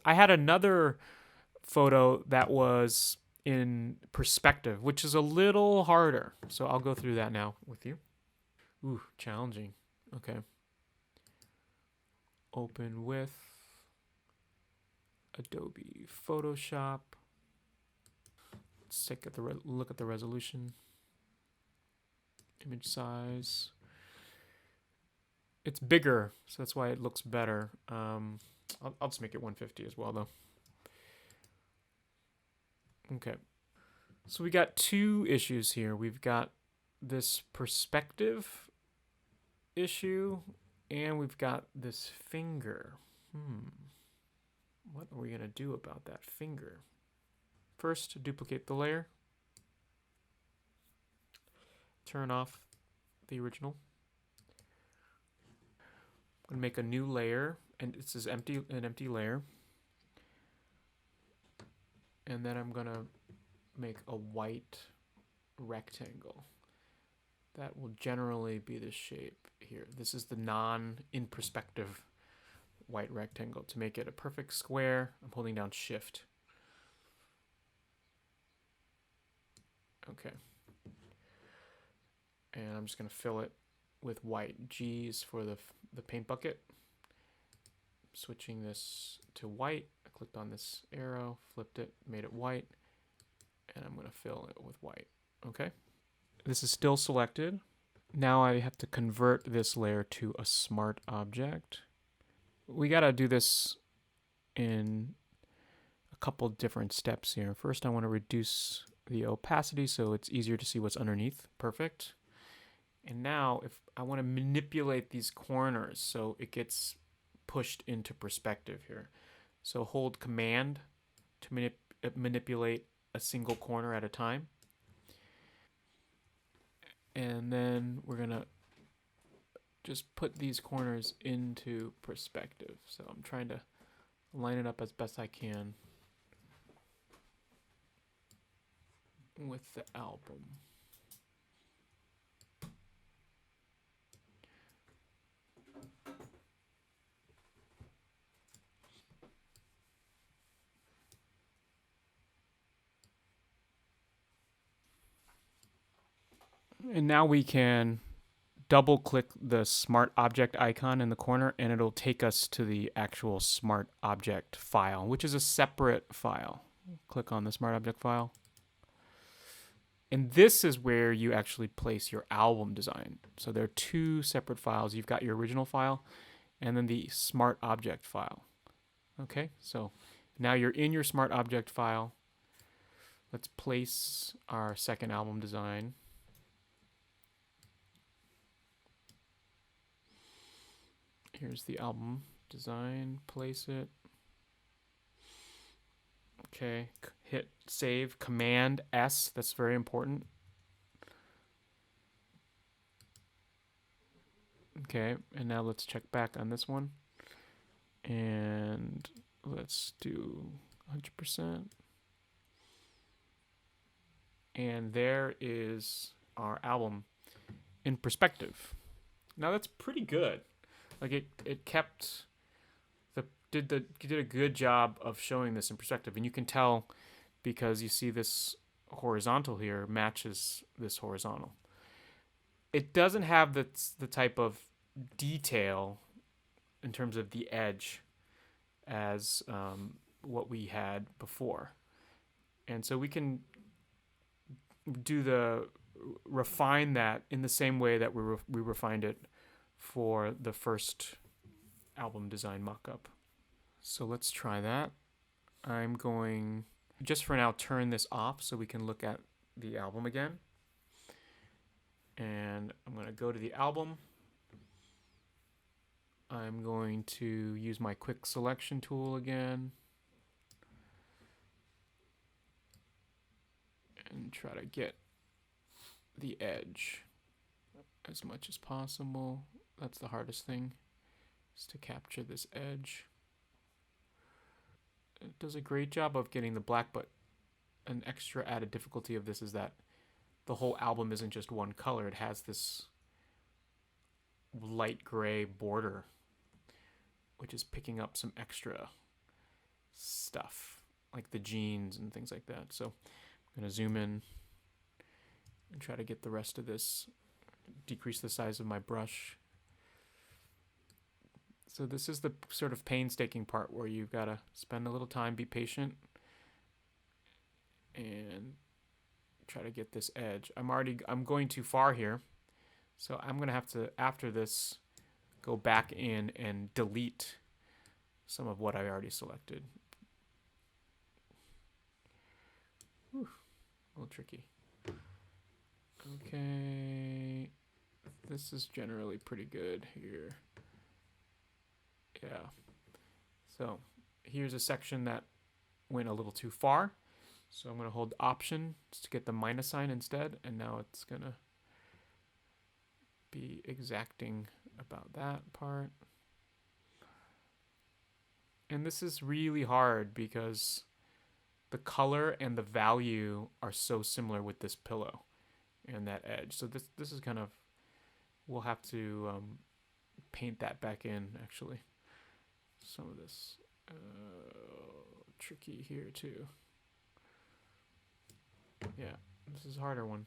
I had another photo that was in perspective, which is a little harder. So I'll go through that now with you. Ooh, challenging. Okay. Open with Adobe Photoshop. Let's take a look at the resolution. Image size. It's bigger, so that's why it looks better. I'll just make it 150 as well, though. Okay. So we got two issues here. We've got this perspective issue, and we've got this finger. What are we going to do about that finger? First, duplicate the layer. Turn off the original. I'm going to make a new layer, and this is an empty layer. And then I'm going to make a white rectangle. That will generally be the shape here. This is the in perspective white rectangle. To make it a perfect square, I'm holding down Shift. Okay. And I'm just going to fill it with white. G's for the paint bucket. Switching this to white. I clicked on this arrow, flipped it, made it white, and I'm going to fill it with white. Okay. This is still selected. Now I have to convert this layer to a smart object. We got to do this in a couple different steps here. First, I want to reduce the opacity so it's easier to see what's underneath. Perfect. And now if I want to manipulate these corners so it gets pushed into perspective here. So hold Command to manipulate a single corner at a time. And then we're going to just put these corners into perspective. So I'm trying to line it up as best I can with the album. And now we can double click the smart object icon in the corner and it'll take us to the actual smart object file, which is a separate file. Click on the smart object file. And this is where you actually place your album design. So there are two separate files. You've got your original file and then the smart object file. Okay, so now you're in your smart object file. Let's place our second album design. Here's the album design, place it. Okay, hit save, Command S, that's very important. Okay, and now let's check back on this one. And let's do 100%. And there is our album in perspective. Now that's pretty good. Like it kept did a good job of showing this in perspective, and you can tell because you see this horizontal here matches this horizontal. It doesn't have the type of detail in terms of the edge as what we had before, and so we can refine that in the same way that we refined it for the first album design mockup. So let's try that. I'm going, just for now, turn this off so we can look at the album again. And I'm going to go to the album. I'm going to use my quick selection tool again. And try to get the edge as much as possible. That's the hardest thing, is to capture this edge. It does a great job of getting the black, but an extra added difficulty of this is that the whole album isn't just one color. It has this light gray border, which is picking up some extra stuff, like the jeans and things like that. So I'm going to zoom in and try to get the rest of this, decrease the size of my brush. So this is the sort of painstaking part where you've got to spend a little time, be patient, and try to get this edge. I'm going too far here. So I'm going to have to, after this, go back in and delete some of what I already selected. Whew, a little tricky. Okay, this is generally pretty good here. Yeah. So here's a section that went a little too far. So I'm going to hold Option to get the minus sign instead. And now it's going to be exacting about that part. And this is really hard because the color and the value are so similar with this pillow and that edge. So this is kind of, we'll have to paint that back in actually. Some of this tricky here too. Yeah, this is a harder one.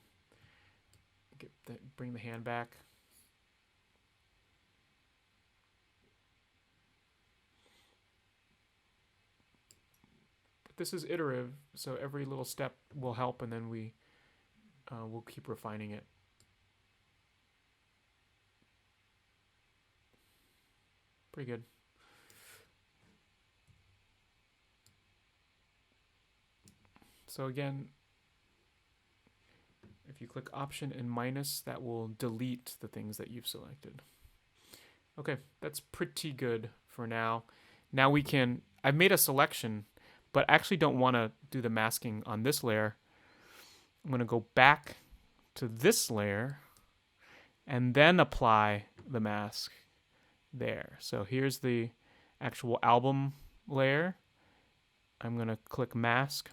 Bring the hand back. But this is iterative, so every little step will help, and then we'll keep refining it. Pretty good. So again, if you click Option and minus, that will delete the things that you've selected. Okay, that's pretty good for now. Now we can, I've made a selection, but I actually don't want to do the masking on this layer. I'm going to go back to this layer and then apply the mask there. So here's the actual album layer. I'm going to click Mask.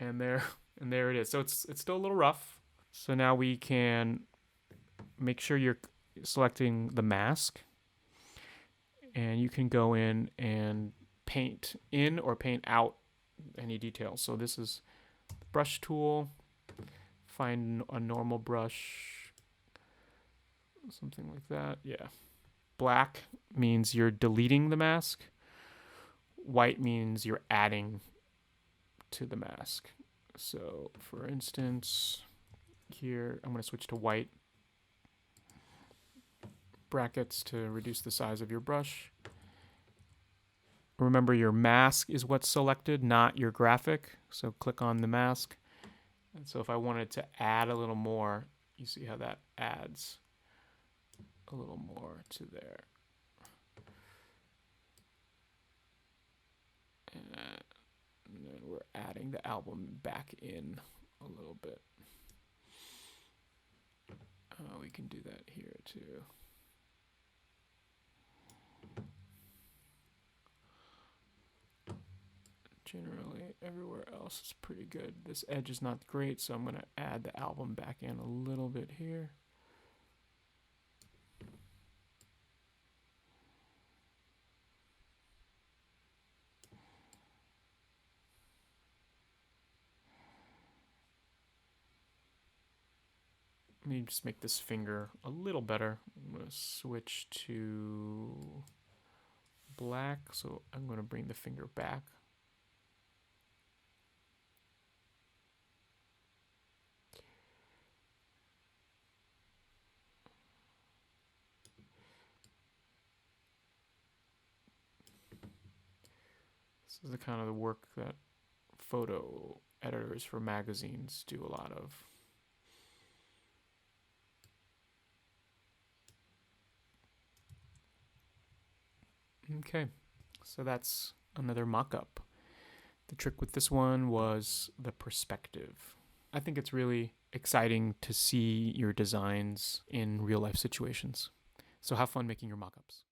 And there it is. So it's still a little rough. So now we can make sure you're selecting the mask. And you can go in and paint in or paint out any details. So this is the brush tool. Find a normal brush. Something like that. Yeah. Black means you're deleting the mask. White means you're adding to the mask. So for instance, here I'm going to switch to white. Brackets to reduce the size of your brush. Remember, your mask is what's selected, not your graphic. So click on the mask. And so if I wanted to add a little more, you see how that adds a little more to there. And then we're adding the album back in a little bit. We can do that here too. Generally, everywhere else is pretty good. This edge is not great, so I'm going to add the album back in a little bit here. Let me just make this finger a little better. I'm going to switch to black, so I'm going to bring the finger back. This is the kind of the work that photo editors for magazines do a lot of. Okay, so that's another mock-up. The trick with this one was the perspective. I think it's really exciting to see your designs in real-life situations. So have fun making your mock-ups.